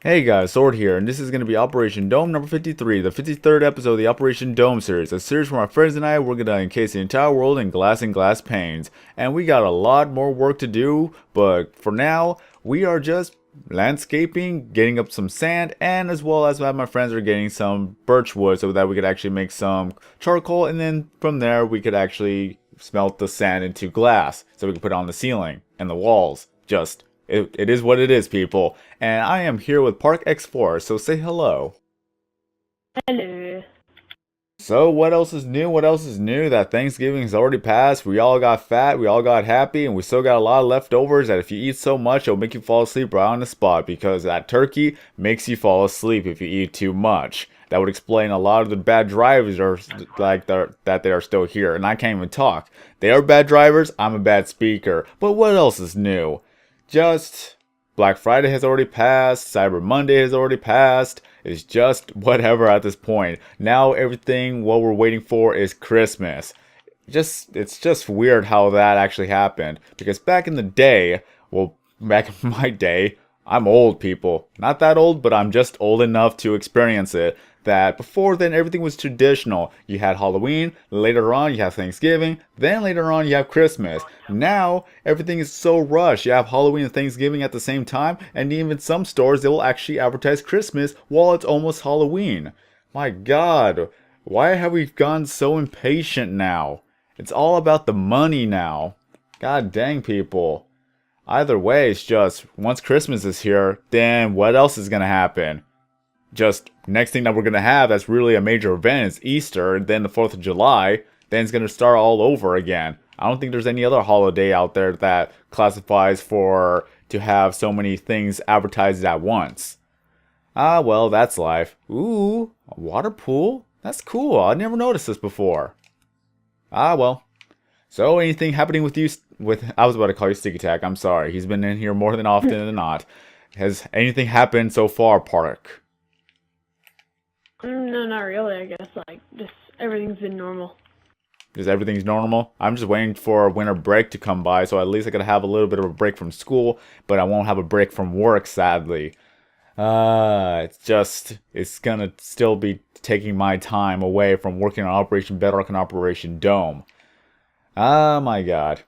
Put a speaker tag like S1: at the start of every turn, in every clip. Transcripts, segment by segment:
S1: Hey guys, Sword here, and this is going to be Operation Dome number 53, the 53rd episode of the Operation Dome series. A series where my friends and I, we're going to encase the entire world in glass and glass panes. And we got a lot more work to do, but for now, we are just landscaping, getting up some sand, and as well as my friends are getting some birch wood so that we could actually make some charcoal, and then from there we could actually smelt the sand into glass so we can put it on the ceiling and the walls. It is what it is, people. And I am here with Park X4, so say hello.
S2: Hello.
S1: So, what else is new? What else is new? That Thanksgiving's already passed. We all got fat, we all got happy, and we still got a lot of leftovers that if you eat so much, it'll make you fall asleep right on the spot because that turkey makes you fall asleep if you eat too much. That would explain a lot of the bad drivers that they are still here, and I can't even talk. They are bad drivers, I'm a bad speaker. But what else is new? Just Black Friday has already passed, Cyber Monday has already passed. It's just whatever at this point. Now everything what we're waiting for is Christmas. It's just weird how that actually happened because back in the day, well, back in my day, I'm old, people. Not that old, but I'm just old enough to experience it. That before then everything was traditional. You had Halloween, later on you have Thanksgiving, then later on you have Christmas. Now everything is so rushed. You have Halloween and Thanksgiving at the same time, and even some stores they will actually advertise Christmas while it's almost Halloween. My God, why have we gone so impatient now? It's all about the money now. God dang, people. Either way, it's just once Christmas is here, then what else is gonna happen? Just next thing that we're gonna have that's really a major event is Easter, and then the 4th of July, then it's gonna start all over again. I don't think there's any other holiday out there that classifies for to have so many things advertised at once. Ah, well, that's life. Ooh, a water pool? That's cool. I never noticed this before. Ah, well. So, anything happening with you? I was about to call you Sticky Tack. I'm sorry. He's been in here more than often than not. Has anything happened so far, Park?
S2: No, not really, I guess. Just everything's been normal.
S1: Just everything's normal? I'm just waiting for winter break to come by, so at least I could have a little bit of a break from school, but I won't have a break from work, sadly. It's gonna still be taking my time away from working on Operation Bedrock and Operation Dome. Ah, my God.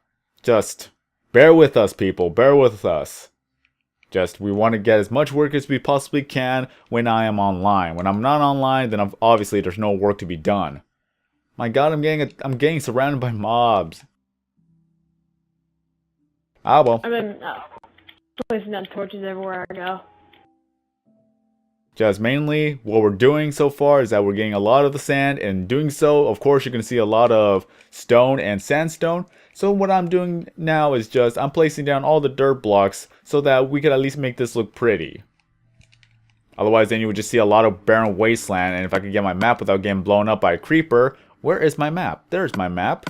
S1: Just bear with us, people. Bear with us. We want to get as much work as we possibly can when I am online. When I'm not online, then obviously there's no work to be done. My God, I'm getting surrounded by mobs. Ah, well.
S2: I've been placing down torches everywhere I go.
S1: Just mainly what we're doing so far is that we're getting a lot of the sand, and doing so, of course, you're going to see a lot of stone and sandstone. So what I'm doing now is I'm placing down all the dirt blocks so that we could at least make this look pretty. Otherwise, then you would just see a lot of barren wasteland, and if I could get my map without getting blown up by a creeper, where is my map? There's my map.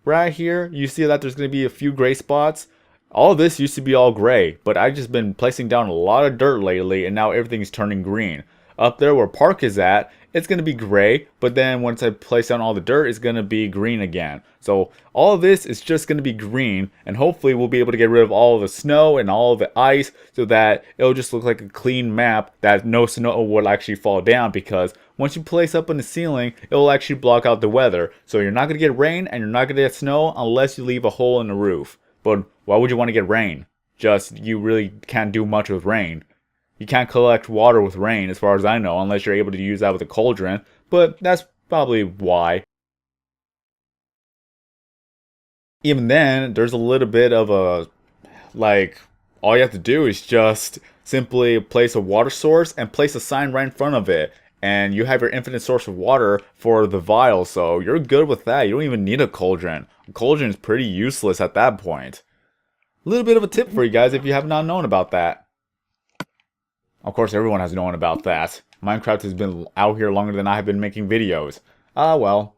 S1: Right here, you see that there's going to be a few gray spots. All this used to be all gray, but I've just been placing down a lot of dirt lately, and now everything's turning green. Up there where Park is at, it's going to be gray, but then once I place down all the dirt, it's going to be green again. So all of this is just going to be green, and hopefully we'll be able to get rid of all of the snow and all of the ice so that it'll just look like a clean map that no snow will actually fall down, because once you place up in the ceiling, it will actually block out the weather. So you're not going to get rain and you're not going to get snow unless you leave a hole in the roof. But why would you want to get rain? You really can't do much with rain. You can't collect water with rain, as far as I know, unless you're able to use that with a cauldron. But that's probably why. Even then, there's a little bit of all you have to do is just simply place a water source and place a sign right in front of it. And you have your infinite source of water for the vial, so you're good with that. You don't even need a cauldron. A cauldron is pretty useless at that point. A little bit of a tip for you guys if you have not known about that. Of course, everyone has known about that. Minecraft has been out here longer than I have been making videos. Ah, well.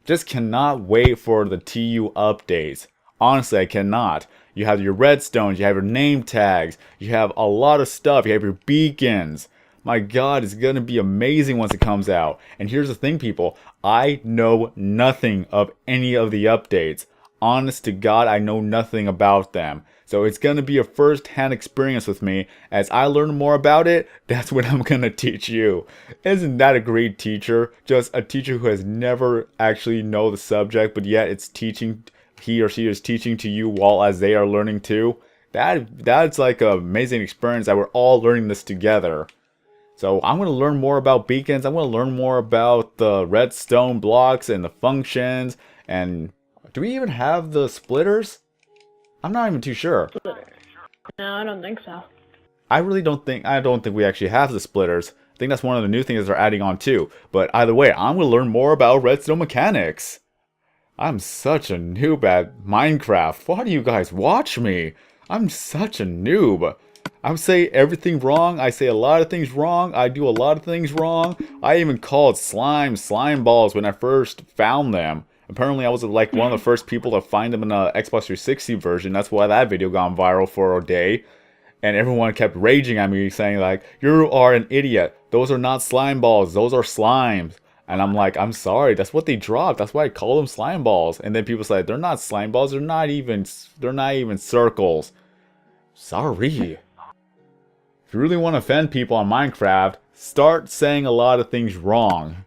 S1: Just cannot wait for the TU updates. Honestly, I cannot. You have your redstones, you have your name tags, you have a lot of stuff, you have your beacons. My God, it's going to be amazing once it comes out. And here's the thing, people. I know nothing of any of the updates. Honest to God, I know nothing about them. So it's going to be a first-hand experience with me. As I learn more about it, that's what I'm going to teach you. Isn't that a great teacher? Just a teacher who has never actually know the subject, but yet it's teaching, he or she is teaching to you while as they are learning too. That's like an amazing experience that we're all learning this together. So I'm going to learn more about beacons. I'm going to learn more about the redstone blocks and the functions. And do we even have the splitters? I'm not even too sure.
S2: No, I don't think so.
S1: I don't think we actually have the splitters. I think that's one of the new things they're adding on too. But either way, I'm going to learn more about redstone mechanics. I'm such a noob at Minecraft. Why do you guys watch me? I'm such a noob. I say everything wrong. I say a lot of things wrong. I do a lot of things wrong. I even called slime balls when I first found them. Apparently, I was like one of the first people to find them in the Xbox 360 version. That's why that video got viral for a day. And everyone kept raging at me, saying like, "You are an idiot. Those are not slime balls. Those are slimes." And I'm like, "I'm sorry. That's what they dropped. That's why I call them slime balls." And then people say, "They're not slime balls. They're not even circles." Sorry. If you really want to offend people on Minecraft, start saying a lot of things wrong.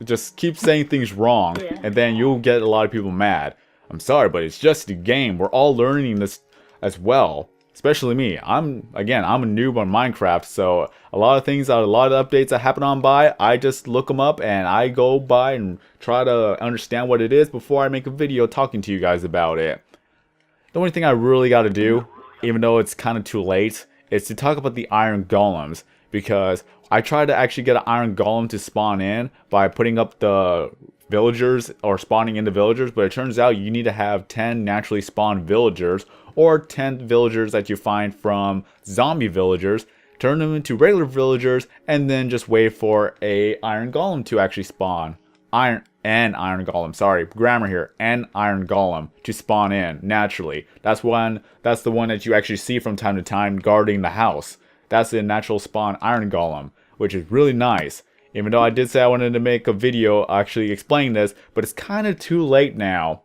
S1: Just keep saying things wrong, and then you'll get a lot of people mad. I'm sorry, but it's just a game. We're all learning this as well. Especially me. I'm a noob on Minecraft, so a lot of updates that happen on by, I just look them up and I go by and try to understand what it is before I make a video talking to you guys about it. The only thing I really got to do, even though it's kind of too late, is to talk about the iron golems, because I tried to actually get an iron golem to spawn in by putting up the villagers or spawning into villagers, but it turns out you need to have 10 naturally spawned villagers or 10 villagers that you find from zombie villagers, turn them into regular villagers, and then just wait for a iron golem to actually spawn. An iron golem, sorry, grammar here, an iron golem to spawn in naturally. That's the one that you actually see from time to time guarding the house. That's the natural spawn iron golem, which is really nice. Even though I did say I wanted to make a video actually explaining this, but it's kind of too late now.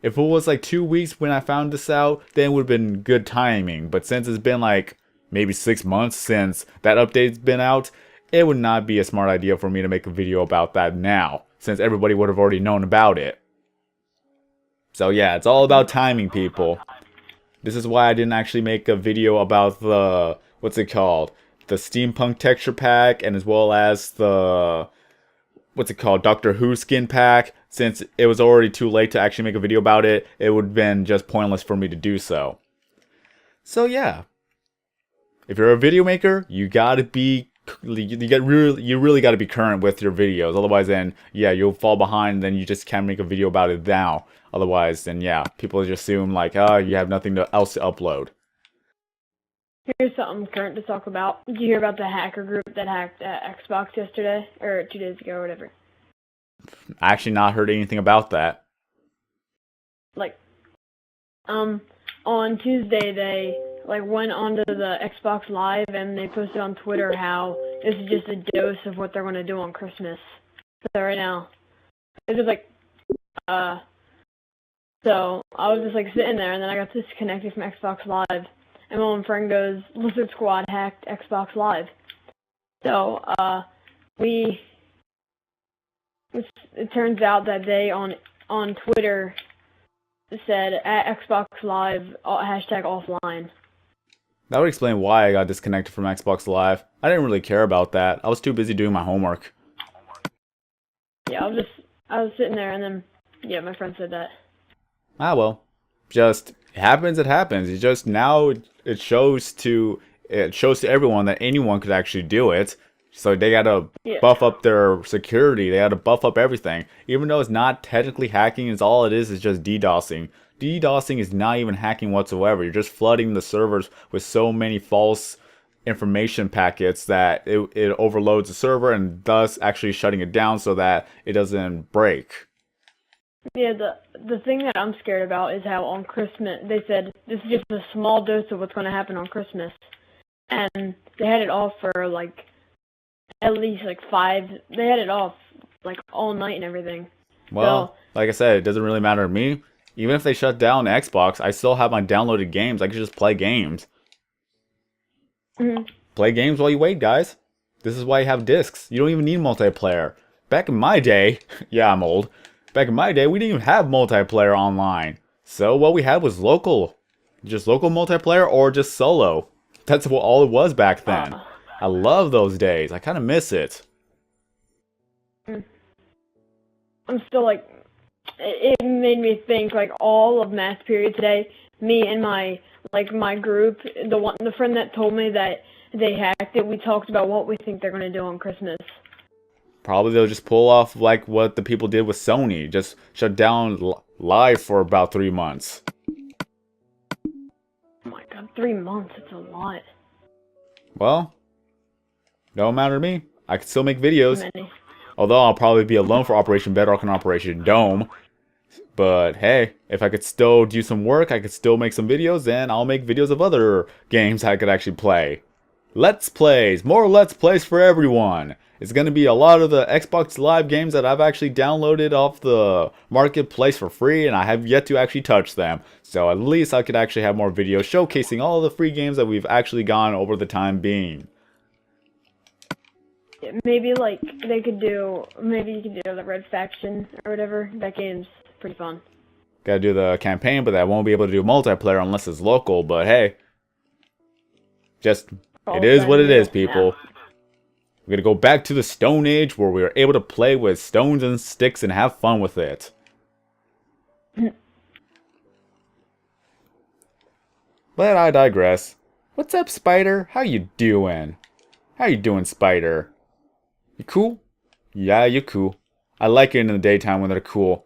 S1: If it was like 2 weeks when I found this out, then it would have been good timing. But since it's been like maybe 6 months since that update's been out, it would not be a smart idea for me to make a video about that now, since everybody would have already known about it. So yeah, it's all about timing, people. This is why I didn't actually make a video about the, what's it called? The steampunk texture pack, and as well as the, what's it called? Doctor Who skin pack. Since it was already too late to actually make a video about it, it would have been just pointless for me to do so. So yeah. If you're a video maker, you really got to be current with your videos. Otherwise, then yeah, you'll fall behind. And then you just can't make a video about it now. Otherwise, then yeah, people just assume like, oh, you have nothing else to upload.
S2: Here's something current to talk about. Did you hear about the hacker group that hacked Xbox yesterday or 2 days ago or whatever?
S1: I actually not heard anything about that.
S2: Like, on Tuesday they went onto the Xbox Live and they posted on Twitter how this is just a dose of what they're gonna do on Christmas. So right now, it's just like, so I was just like sitting there and then I got disconnected from Xbox Live, and one friend goes, "Lizard Squad hacked Xbox Live." So it turns out that they on Twitter said at Xbox Live hashtag offline.
S1: That would explain why I got disconnected from Xbox Live. I didn't really care about that. I was too busy doing my homework.
S2: Yeah, I was sitting there and then yeah, my friend said that.
S1: Ah well, just it happens. It's just now it shows to everyone that anyone could actually do it. So they gotta buff up their security. They gotta buff up everything. Even though it's not technically hacking, it's all it is just DDoSing. DDoSing is not even hacking whatsoever. You're just flooding the servers with so many false information packets that it overloads the server and thus actually shutting it down so that it doesn't break.
S2: Yeah, the thing that I'm scared about is how on Christmas they said this is just a small dose of what's going to happen on Christmas, and they had it off for like at least like 5. They had it off like all night and everything.
S1: Well,
S2: so,
S1: like I said, it doesn't really matter to me. Even if they shut down the Xbox, I still have my downloaded games. I can just play games.
S2: Mhm.
S1: Play games while you wait, guys. This is why you have discs. You don't even need multiplayer. Back in my day, yeah, I'm old. Back in my day, we didn't even have multiplayer online. So what we had was local. Just local multiplayer or just solo. That's what all it was back then. I love those days. I kind of miss it.
S2: I'm still like, it made me think like all of math period today. Me and my group, the friend that told me that they hacked it. We talked about what we think they're gonna do on Christmas.
S1: Probably they'll just pull off like what the people did with Sony. Just shut down live for about 3 months.
S2: Oh my god, 3 months, it's a lot.
S1: Well, don't matter to me. I can still make videos.
S2: Many.
S1: Although I'll probably be alone for Operation Bedrock and Operation Dome. But hey, if I could still do some work, I could still make some videos, then I'll make videos of other games I could actually play. Let's Plays! More Let's Plays for everyone! It's going to be a lot of the Xbox Live games that I've actually downloaded off the marketplace for free, and I have yet to actually touch them. So at least I could actually have more videos showcasing all the free games that we've actually gone over the time being.
S2: Maybe like they could do, maybe you could do the Red Faction or whatever. That game's pretty fun.
S1: Gotta do the campaign, but I won't be able to do multiplayer unless it's local, but hey. Just, it is what it is, people. We're gonna go back to the Stone Age where we were able to play with stones and sticks and have fun with it. But I digress. What's up, Spider? How you doing? How you doing, Spider? You cool? Yeah, you cool. I like it in the daytime when they're cool.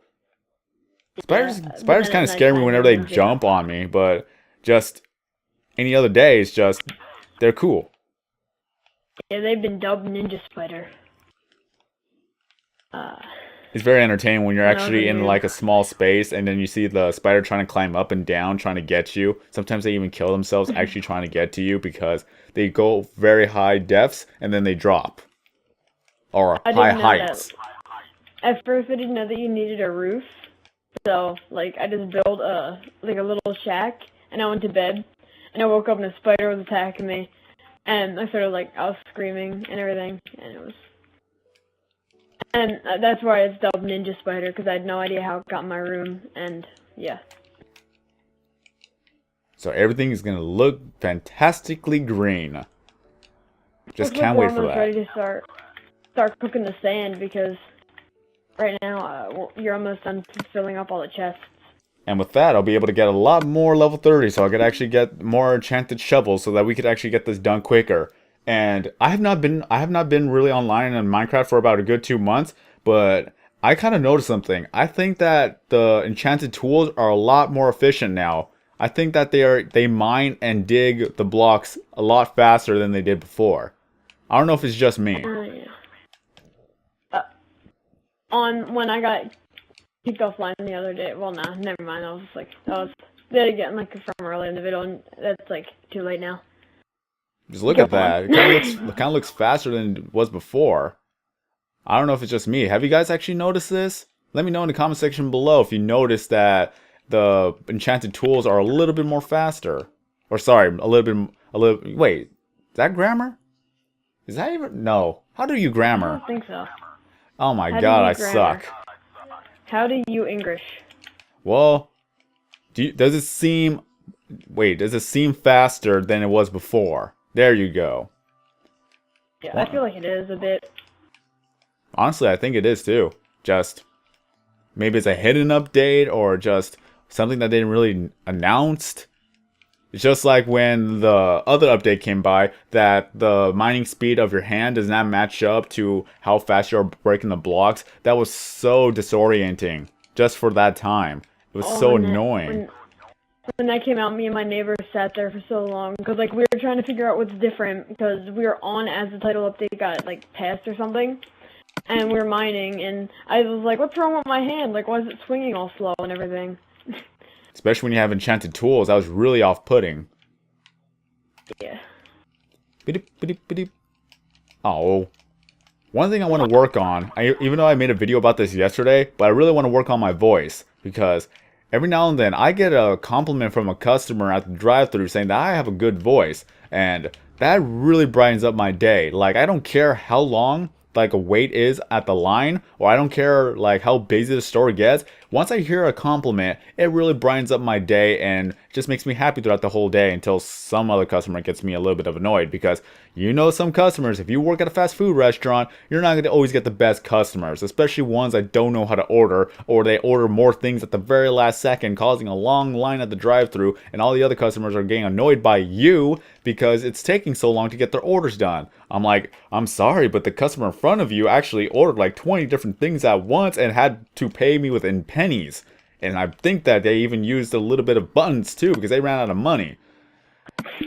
S1: Spiders kind of scare me whenever they jump on me, but just any other day, it's just, they're cool.
S2: Yeah, they've been dubbed Ninja Spider.
S1: It's very entertaining when you're actually in like a small space and then you see the spider trying to climb up and down, trying to get you. Sometimes they even kill themselves actually trying to get to you because they go very high depths and then they drop. Or high heights.
S2: At first I didn't know that you needed a roof. So, like, I just built a little shack and I went to bed. And I woke up and a spider was attacking me. And I started, I was screaming and everything. And that's why it's dubbed Ninja Spider, because I had no idea how it got in my room. And, yeah.
S1: So everything is going to look fantastically green. Just can't wait for that.
S2: We're ready to start cooking the sand, because right now you're almost done filling up all the chests.
S1: And with that, I'll be able to get a lot more level 30, so I could actually get more enchanted shovels so that we could actually get this done quicker. And I have not been really online in Minecraft for about a good 2 months, but I kind of noticed something. I think that the enchanted tools are a lot more efficient now. I think that they mine and dig the blocks a lot faster than they did before. I don't know if it's just me.
S2: When I got kicked offline the other day, well, nah, never mind. I was just did it again from earlier in the video, and that's too late now.
S1: Just look at that. It kind of looks faster than it was before. I don't know if it's just me. Have you guys actually noticed this? Let me know in the comment section below if you noticed that the enchanted tools are a little bit more faster. Or sorry, wait, is that grammar? Is that even? No. How do you grammar?
S2: I don't think so.
S1: Oh my god, I suck.
S2: How do you English?
S1: Well, does it seem faster than it was before? There you go.
S2: Yeah, I feel like it is a bit.
S1: Honestly, I think it is too. Just maybe it's a hidden update or just something that they didn't really announced. It's just like when the other update came by that the mining speed of your hand does not match up to how fast you're breaking the blocks. That was so disorienting just for that time. It was so annoying.
S2: When that came out, me and my neighbor sat there for so long because we were trying to figure out what's different because we were on as the title update got passed or something, and we were mining, and I was like, "What's wrong with my hand? Why is it swinging all slow and everything?"
S1: Especially when you have enchanted tools, that was really off-putting.
S2: Yeah.
S1: Oh. One thing I want to work on, even though I made a video about this yesterday, but I really want to work on my voice. Because every now and then I get a compliment from a customer at the drive-thru saying that I have a good voice, and that really brightens up my day. Like, I don't care how long like a wait is at the line, or I don't care like how busy the store gets. Once I hear a compliment, it really brightens up my day and just makes me happy throughout the whole day until some other customer gets me a little bit of annoyed, because you know, some customers, if you work at a fast food restaurant, you're not going to always get the best customers, especially ones that don't know how to order, or they order more things at the very last second, causing a long line at the drive-thru, and all the other customers are getting annoyed by you because it's taking so long to get their orders done. I'm like, I'm sorry, but the customer in front of you actually ordered like 20 different things at once and had to pay me within pennies. And I think that they even used a little bit of buttons too, because they ran out of money.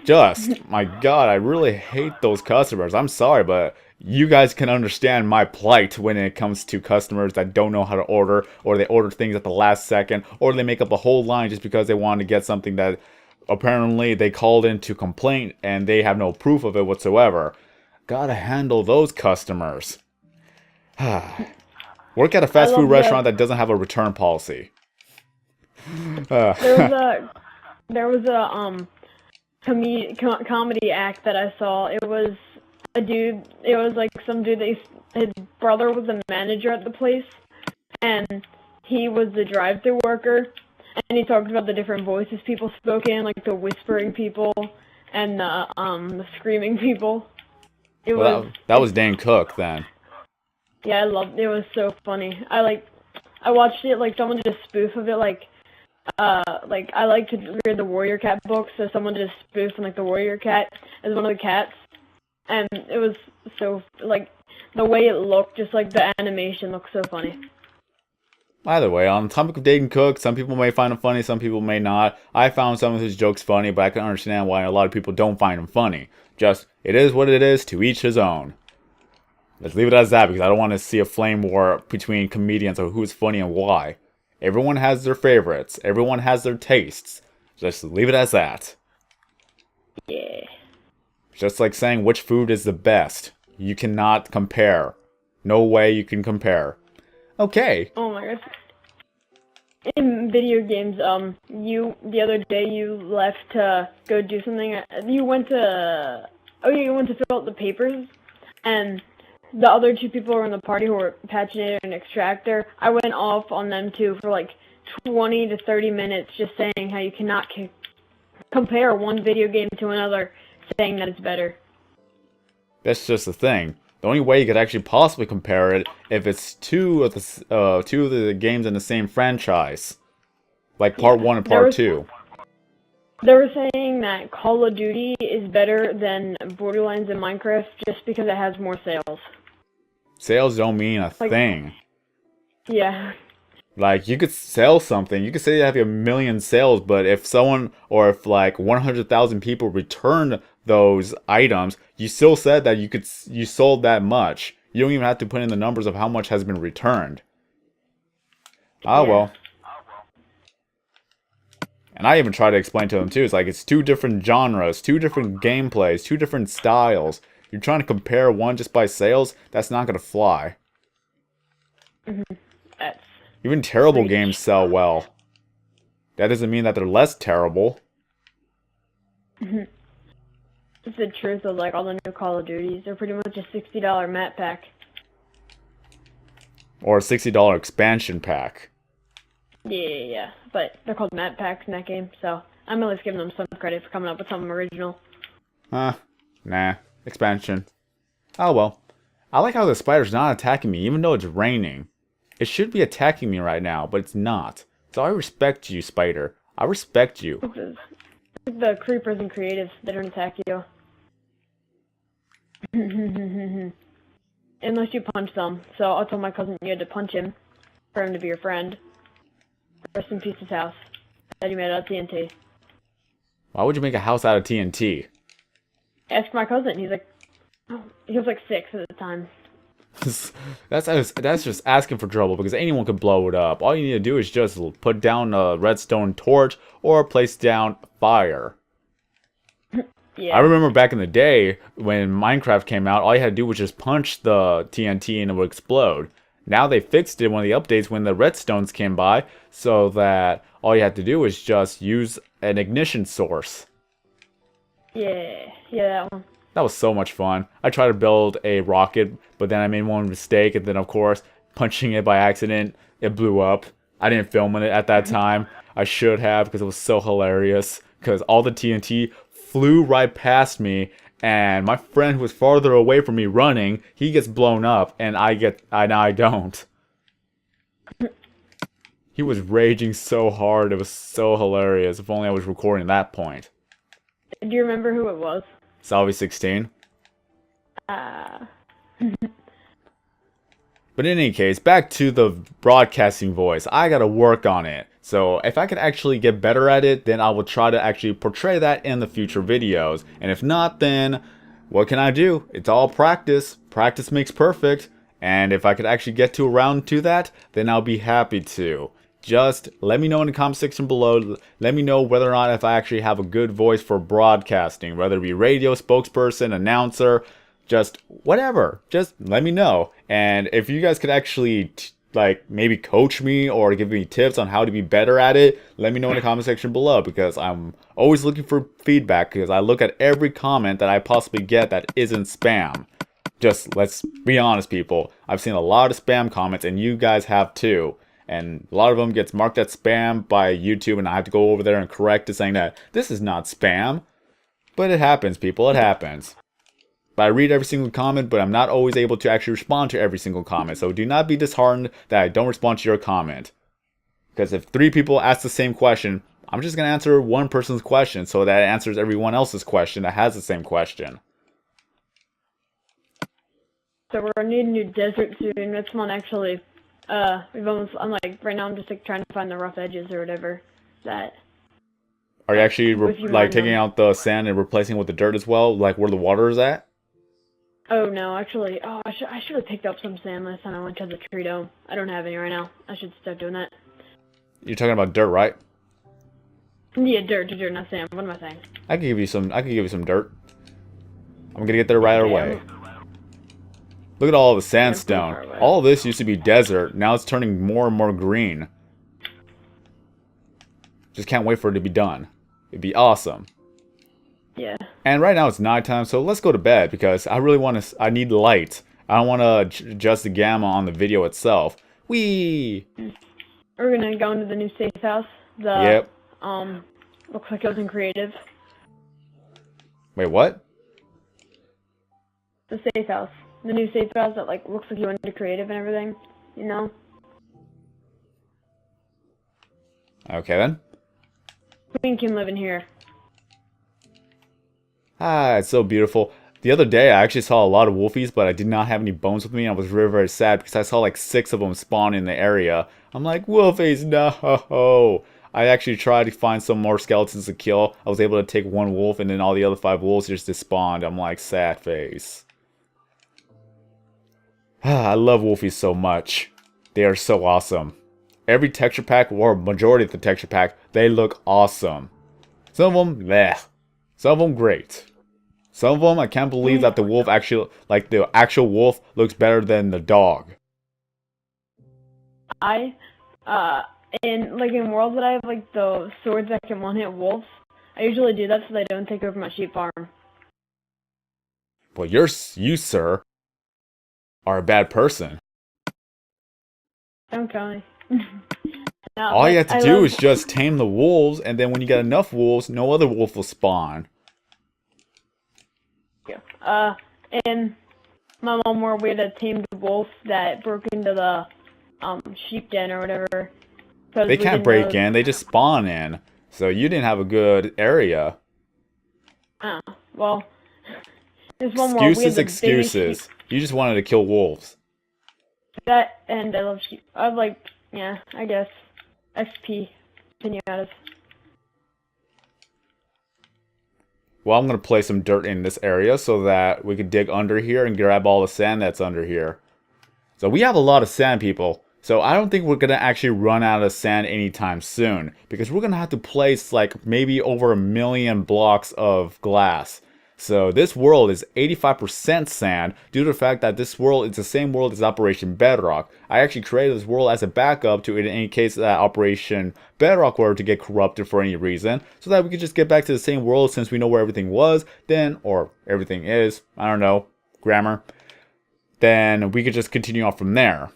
S1: Just, my God, I really hate those customers. I'm sorry, but you guys can understand my plight when it comes to customers that don't know how to order, or they order things at the last second, or they make up a whole line just because they want to get something that apparently they called in to complain and they have no proof of it whatsoever. Gotta handle those customers. Work at a fast food restaurant that doesn't have a return policy.
S2: There was a comedy act that I saw. It was a dude. It was like some dude that his brother was the manager at the place, and he was the drive-thru worker. And he talked about the different voices people spoke in, like the whispering people and the screaming people.
S1: That was Dan Cook then.
S2: Yeah, I loved it. It was so funny. I watched it, like someone did a spoof of it, like I like to read the Warrior Cat books, so someone did a spoof on like the Warrior Cat as one of the cats, and it was so, like, the way it looked, just like the animation looked so funny.
S1: Either way, on the topic of Dan Cook, some people may find him funny, some people may not. I found some of his jokes funny, but I can understand why a lot of people don't find him funny. Just, it is what it is, to each his own. Let's leave it as that, because I don't want to see a flame war between comedians of who's funny and why. Everyone has their favorites. Everyone has their tastes. Just leave it as that.
S2: Yeah.
S1: Just like saying which food is the best. You cannot compare. No way you can compare. Okay.
S2: Oh my gosh. In video games, the other day you left to go do something. You went to fill out the papers, and the other two people who were in the party who were Paginator and Extractor, I went off on them too for like 20 to 30 minutes just saying how you cannot compare one video game to another, saying that it's better.
S1: That's just the thing. The only way you could actually possibly compare it if it's two of the games in the same franchise, like Part 1 and Part 2.
S2: They were saying that Call of Duty is better than Borderlands and Minecraft just because it has more sales.
S1: Sales don't mean a thing.
S2: Yeah.
S1: Like, you could sell something. You could say you have a million sales, but if someone, or if like 100,000 people returned those items, you still said that you sold that much. You don't even have to put in the numbers of how much has been returned. Oh, yeah. Well. And I even try to explain to them too. It's like, it's two different genres, two different gameplays, two different styles. You're trying to compare one just by sales? That's not going to fly.
S2: Mm-hmm.
S1: Even terrible games sell well. That doesn't mean that they're less terrible.
S2: Mm-hmm. It's the truth of like all the new Call of Duties. They're pretty much a $60 map pack.
S1: Or a $60 expansion pack.
S2: Yeah. But they're called map packs in that game, so I'm at least giving them some credit for coming up with something original.
S1: Nah. Expansion. Oh well. I like how the spider's not attacking me, even though it's raining. It should be attacking me right now, but it's not. So I respect you, spider. I respect you.
S2: The creepers and creatives, they don't attack you. Unless you punch them. So I told my cousin you had to punch him for him to be your friend. Rest in peace, his house that he made out of TNT.
S1: Why would you make a house out of TNT?
S2: Ask my cousin. He was like 6 at the time.
S1: That's just asking for trouble, because anyone can blow it up. All you need to do is just put down a redstone torch or place down fire. Yeah. I remember back in the day when Minecraft came out, all you had to do was just punch the TNT and it would explode. Now they fixed it one of the updates when the redstones came by, so that all you had to do was just use an ignition source.
S2: Yeah, that one.
S1: That was so much fun. I tried to build a rocket, but then I made one mistake, and then of course, punching it by accident, it blew up. I didn't film it at that time. I should have, because it was so hilarious. Because all the TNT flew right past me, and my friend who was farther away from me running, he gets blown up, and I don't. He was raging so hard, it was so hilarious. If only I was recording that point.
S2: Do you remember who it was?
S1: Salvi 16. But in any case, back to the broadcasting voice. I gotta work on it. So if I could actually get better at it, then I will try to actually portray that in the future videos. And if not, then what can I do? It's all practice. Practice makes perfect. And if I could actually get to around to that, then I'll be happy to. Just let me know in the comment section below. Let me know whether or not if I actually have a good voice for broadcasting. Whether it be radio, spokesperson, announcer, just whatever. Just let me know. And if you guys could actually like maybe coach me or give me tips on how to be better at it, let me know in the comment section below, because I'm always looking for feedback, because I look at every comment that I possibly get that isn't spam. Just let's be honest, people. I've seen a lot of spam comments, and you guys have too. And a lot of them gets marked as spam by YouTube, and I have to go over there and correct it, saying that this is not spam. But it happens, people. It happens. But I read every single comment, but I'm not always able to actually respond to every single comment. So do not be disheartened that I don't respond to your comment. Because if 3 people ask the same question, I'm just going to answer one person's question, so that it answers everyone else's question that has the same question.
S2: So we're needing new desert soon. That's one actually. I'm like, right now I'm just like trying to find the rough edges or whatever. That.
S1: Are you actually like taking out the sand and replacing it with the dirt as well? Like where the water is at?
S2: Oh no, actually, I should have picked up some sand last time I went to the tree dome. I don't have any right now. I should start doing that.
S1: You're talking about dirt, right?
S2: Yeah, dirt, not sand. What am I saying?
S1: I can give you some dirt. I'm gonna get there right away. Look at all the sandstone. All of this used to be desert. Now it's turning more and more green. Just can't wait for it to be done. It'd be awesome.
S2: Yeah.
S1: And right now it's nighttime, so let's go to bed, because I really want to. I need light. I don't want to adjust the gamma on the video itself. Whee!
S2: We're gonna go into the new safe house.
S1: Yep.
S2: Looks like it was in creative.
S1: Wait, what?
S2: The safe house. The new safe house that like looks like you went into creative and everything. You know.
S1: Okay then.
S2: Queen can live in here.
S1: Ah, it's so beautiful. The other day, I actually saw a lot of wolfies, but I did not have any bones with me, and I was very, very sad, because I saw like 6 of them spawn in the area. I'm like, wolfies, no! I actually tried to find some more skeletons to kill. I was able to take 1 wolf, and then all the other 5 wolves just despawned. I'm like, sad face. I love wolfies so much. They are so awesome. Every texture pack, or majority of the texture pack, they look awesome. Some of them, bleh. Some of them, great. Some of them, I can't believe that the wolf actually, like the actual wolf, looks better than the dog.
S2: In worlds that I have like the swords that can one-hit wolves, I usually do that so they don't take over my sheep farm.
S1: Well, you, sir, are a bad person.
S2: Don't tell me. No,
S1: all you have to do is just tame the wolves, and then when you get enough wolves, no other wolf will spawn.
S2: Yeah. In my mom where we had a tamed wolf that broke into the sheep den or whatever.
S1: They can't break in, they just spawn in. So you didn't have a good area.
S2: Oh, well. There's one more.
S1: Excuses. You just wanted to kill wolves.
S2: That, and I love sheep. I like, yeah, I guess. XP. Pinatas.
S1: Well, I'm going to place some dirt in this area so that we can dig under here and grab all the sand that's under here. So we have a lot of sand, people. So I don't think we're going to actually run out of sand anytime soon, because we're going to have to place like maybe over 1 million blocks of glass. So this world is 85% sand due to the fact that this world is the same world as Operation Bedrock. I actually created this world as a backup to in case that Operation Bedrock were to get corrupted for any reason, so that we could just get back to the same world since we know where everything was then, or everything is, I don't know, grammar. Then we could just continue on from there.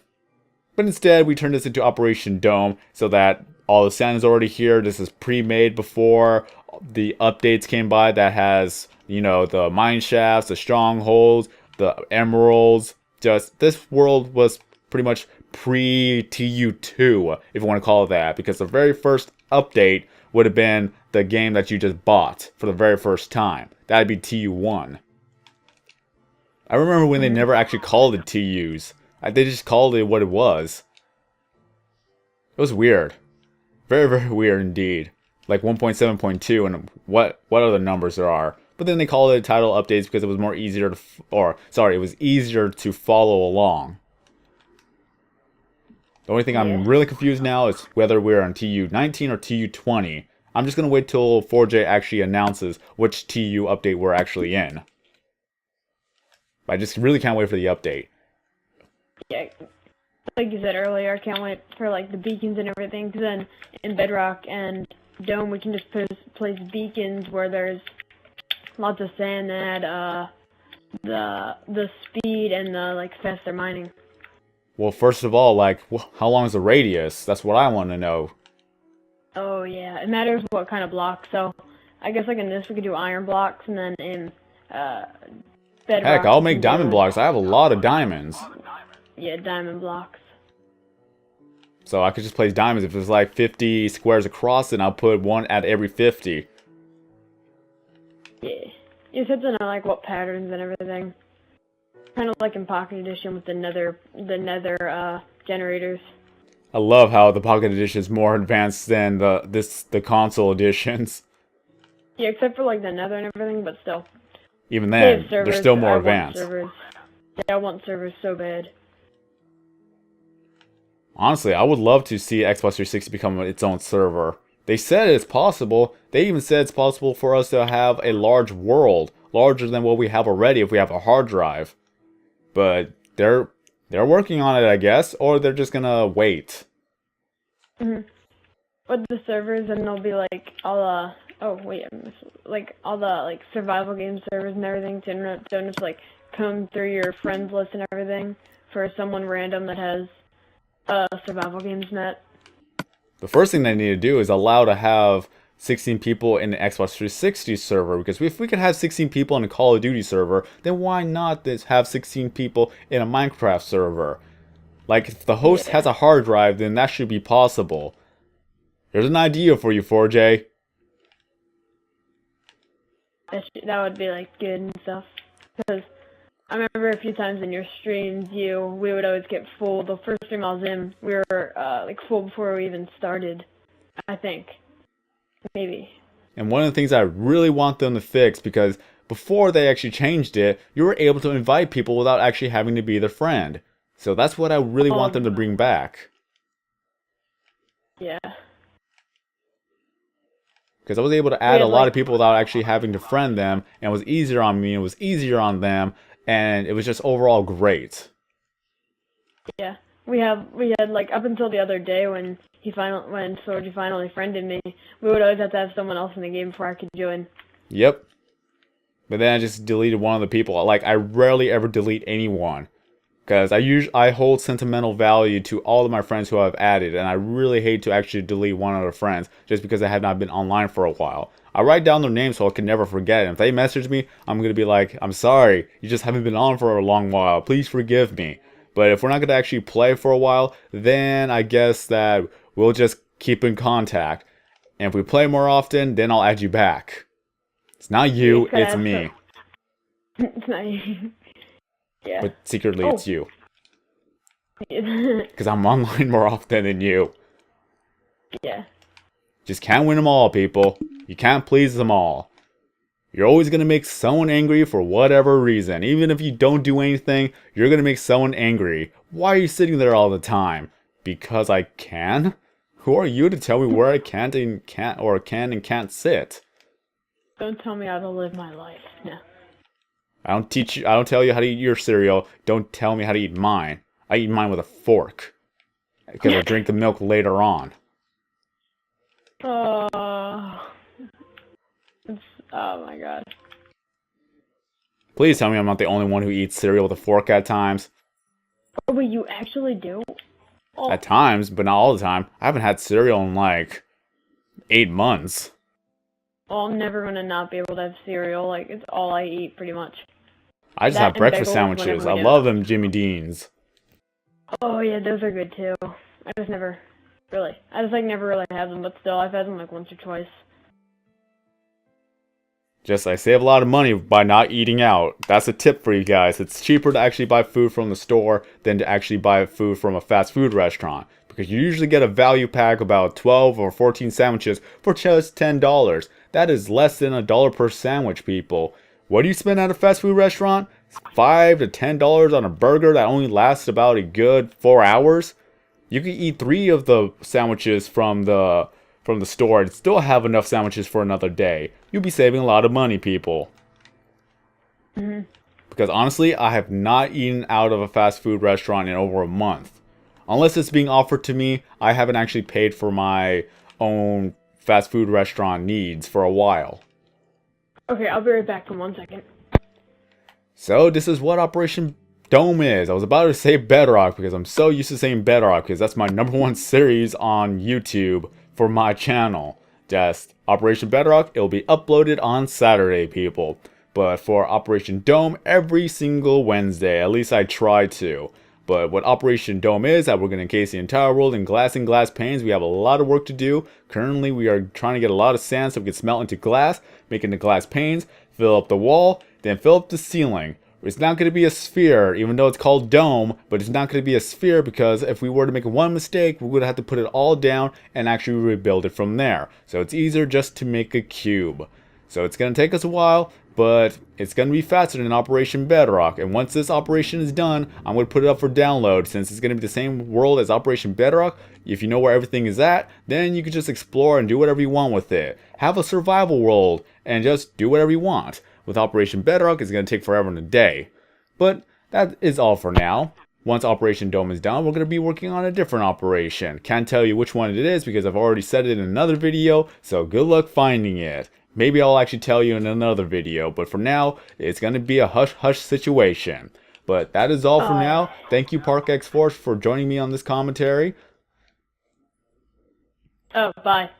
S1: But instead, we turned this into Operation Dome so that all the sand is already here. This is pre-made before the updates came by that has, you know, the mine shafts, the strongholds, the emeralds. Just, this world was pretty much pre-TU2, if you want to call it that, because the very first update would have been the game that you just bought for the very first time. That'd be TU1. I remember when they never actually called it TUs. They just called it what it was. It was weird. Very, very weird indeed. Like 1.7.2 and what other numbers there are. But then they called it title updates because it was more easier to, it was easier to follow along. The only thing I'm really confused now is whether we're on TU19 or TU20. I'm just going to wait till 4J actually announces which TU update we're actually in. I just really can't wait for the update.
S2: Yeah, like you said earlier, I can't wait for like the beacons and everything. Because then in Bedrock and Dome, we can just place beacons where there's lots of sand that add the speed and the like faster mining.
S1: Well, first of all, like, how long is the radius? That's what I want to know.
S2: Oh yeah, it matters what kind of block. So I guess like in this we could do iron blocks, and then in Bedrock.
S1: Heck, I'll make diamond blocks. I have a lot of diamonds.
S2: Yeah, diamond blocks.
S1: So I could just place diamonds. If there's like 50 squares across, then I'll put one at every 50.
S2: Yeah. You said to know like what patterns and everything. Kind of like in Pocket Edition with the nether generators.
S1: I love how the Pocket Edition is more advanced than the console editions.
S2: Yeah, except for like the nether and everything, but still.
S1: Even then, they're still more advanced.
S2: Yeah, I want servers so bad.
S1: Honestly, I would love to see Xbox 360 become its own server. They said it's possible. They even said it's possible for us to have a large world, larger than what we have already if we have a hard drive. But they're working on it, I guess, or they're just gonna wait.
S2: Mhm. With the servers, and they'll be like all like all the like survival game servers and everything. Don't just like come through your friends list and everything for someone random that has survival games net.
S1: The first thing they need to do is allow to have 16 people in the Xbox 360 server, because if we could have 16 people in a Call of Duty server, then why not have 16 people in a Minecraft server? Like, if the host has a hard drive, then that should be possible. Here's an idea for you, 4J.
S2: That would be like good and stuff. Because I remember a few times in your streams, we would always get full. The first stream I was in, we were like full before we even started, I think. Maybe.
S1: And one of the things I really want them to fix, because before they actually changed it, you were able to invite people without actually having to be their friend. So that's what I really want them to bring back.
S2: Yeah.
S1: Because I was able to add a lot of people without actually having to friend them, and it was easier on me, it was easier on them, and it was just overall great.
S2: Yeah. We had like up until the other day when Sorgy finally friended me, we would always have to have someone else in the game before I could join.
S1: Yep. But then I just deleted one of the people. Like, I rarely ever delete anyone, because I hold sentimental value to all of my friends who I've added, and I really hate to actually delete one of their friends just because they have not been online for a while. I write down their names so I can never forget, and if they message me, I'm going to be like, I'm sorry, you just haven't been on for a long while, please forgive me. But if we're not going to actually play for a while, then I guess that we'll just keep in contact. And if we play more often, then I'll add you back. It's not you, it's me.
S2: It's not you. Yeah.
S1: But secretly it's you. Because I'm online more often than you.
S2: Yeah.
S1: Just can't win them all, people. You can't please them all. You're always going to make someone angry for whatever reason. Even if you don't do anything, you're going to make someone angry. Why are you sitting there all the time? Because I can? Who are you to tell me where I can and can't sit?
S2: Don't tell me how to live my life. No.
S1: I don't teach you. I don't tell you how to eat your cereal. Don't tell me how to eat mine. I eat mine with a fork because I drink the milk later on.
S2: Oh, oh my god.
S1: Please tell me I'm not the only one who eats cereal with a fork at times.
S2: Oh, wait, you actually do? Oh.
S1: At times, but not all the time. I haven't had cereal in like 8 months.
S2: Well, I'm never gonna not be able to have cereal. Like, it's all I eat, pretty much.
S1: I just
S2: That
S1: have
S2: and
S1: breakfast
S2: bagels
S1: sandwiches.
S2: whenever
S1: I
S2: we do.
S1: love them Jimmy Dean's.
S2: Oh yeah, those are good too. I just never really. I just like never really have them, but still, I've had them like once or twice.
S1: Just I save a lot of money by not eating out. That's a tip for you guys. It's cheaper to actually buy food from the store than to actually buy food from a fast food restaurant. Because you usually get a value pack of about 12 or 14 sandwiches for just $10. That is less than $1 per sandwich, people. What do you spend at a fast food restaurant? $5 to $10 on a burger that only lasts about a good 4 hours? You can eat 3 of the sandwiches from the store and still have enough sandwiches for another day. You'll be saving a lot of money, people.
S2: Mhm.
S1: Because honestly, I have not eaten out of a fast food restaurant in over a month. Unless it's being offered to me, I haven't actually paid for my own fast food restaurant needs for a while.
S2: Okay, I'll be right back in 1 second.
S1: So this is what Operation Dome is. I was about to say Bedrock because I'm so used to saying Bedrock because that's my #1 series on YouTube for my channel. Just Operation Bedrock, it'll be uploaded on Saturday, people. But for Operation Dome, every single Wednesday. At least I try to. But what Operation Dome is, that we're going to encase the entire world in glass and glass panes. We have a lot of work to do. Currently, we are trying to get a lot of sand so we can smelt into glass, making the glass panes, fill up the wall, then fill up the ceiling. It's not going to be a sphere, even though it's called dome, but it's not going to be a sphere because if we were to make one mistake, we would have to put it all down and actually rebuild it from there. So it's easier just to make a cube. So it's going to take us a while, but it's going to be faster than Operation Bedrock. And once this operation is done, I'm going to put it up for download since it's going to be the same world as Operation Bedrock. If you know where everything is at, then you can just explore and do whatever you want with it. Have a survival world and just do whatever you want. With Operation Bedrock, it's going to take forever and a day. But that is all for now. Once Operation Dome is done, we're going to be working on a different operation. Can't tell you which one it is because I've already said it in another video, so good luck finding it. Maybe I'll actually tell you in another video, but for now, it's going to be a hush-hush situation. But that is all for now. Thank you, Park X Force, for joining me on this commentary.
S2: Oh, bye.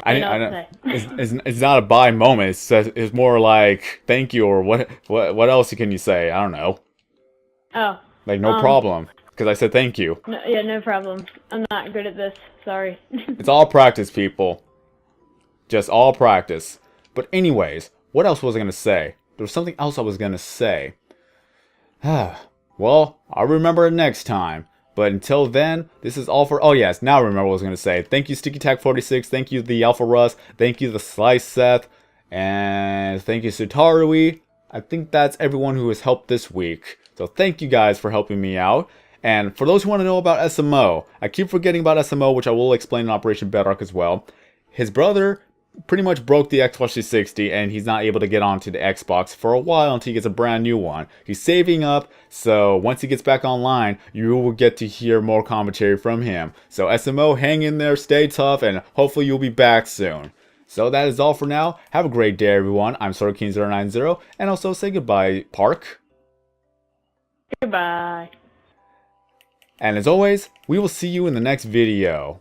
S1: I know. It's not a bye moment. It's more like thank you or what else can you say? I don't know.
S2: Oh.
S1: Like no problem because I said thank you.
S2: No, yeah, no problem. I'm not good at this. Sorry.
S1: It's all practice, people. Just all practice. But anyways, what else was I gonna say? There was something else I was gonna say. Well, I'll remember it next time. But until then, this is all for... Oh yes, now I remember what I was going to say. Thank you, StickyTack46. Thank you, the Alpha Russ. Thank you, the Slice Seth. And thank you, Sutarui. I think that's everyone who has helped this week. So thank you guys for helping me out. And for those who want to know about SMO, I keep forgetting about SMO, which I will explain in Operation Bedrock as well. His brother pretty much broke the Xbox 360 and he's not able to get onto the Xbox for a while until he gets a brand new one. He's saving up, so once he gets back online, you will get to hear more commentary from him. So SMO, hang in there, stay tough, and hopefully you'll be back soon. So that is all for now. Have a great day, everyone. I'm SorKing090, and also say goodbye, Park.
S2: Goodbye.
S1: And as always, we will see you in the next video.